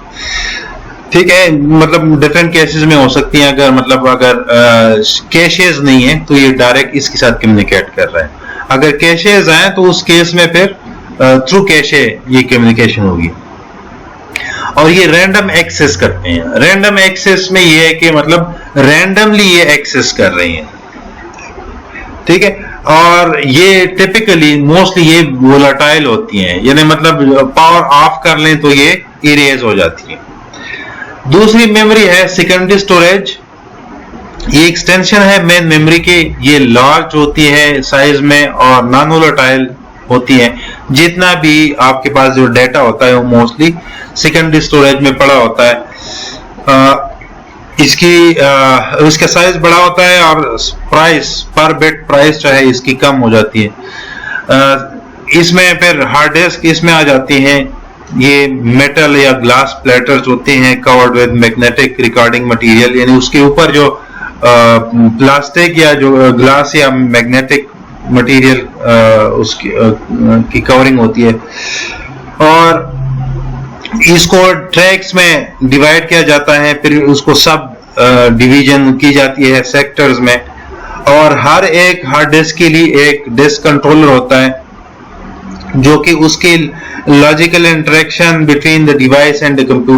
ठीक है, मतलब डिफरेंट केसेस में हो सकती हैं। अगर कैशेज नहीं है तो ये डायरेक्ट इसके साथ कम्युनिकेट कर रहा है। अगर कैशेज हैं तो उस केस में फिर थ्रू कैशे ये कम्युनिकेशन होगी। और ये रैंडम एक्सेस करते हैं। रैंडम एक्सेस में ये है कि मतलब रैंडमली ये एक्सेस कर रही हैं। ठीक है, और ये टिपिकली मोस्टली ये वोलेटाइल होती हैं, यानी मतलब पावर ऑफ कर लें तो ये इरेज हो जाती है। दूसरी मेमोरी है सेकेंडरी स्टोरेज। ये एक्सटेंशन है मेन मेमोरी के। ये लार्ज होती है साइज में और नॉन वोलेटाइल होती है। जितना भी आपके पास जो डेटा होता है वो मोस्टली सेकेंडरी स्टोरेज में पड़ा होता है। इसका साइज बड़ा होता है और प्राइस पर बिट प्राइस जो है इसकी कम हो जाती है। इसमें फिर हार्ड डिस्क इसमें आ जाती हैं। ये मेटल या ग्लास प्लेटर्स होते हैं covered with magnetic recording material, यानी उसके ऊपर जो प्लास्टिक या जो ग्लास या मैग्नेटिक मटेरियल उसकी की कवरिंग होती है। और इसको ट्रैक्स में डिवाइड किया जाता है, फिर उसको सब डिवीजन की जाती है सेक्टर्स में। और हर एक हार्ड डिस्क के लिए एक डिस्क कंट्रोलर होता है जो कि उसकी logical interaction between the device and the computer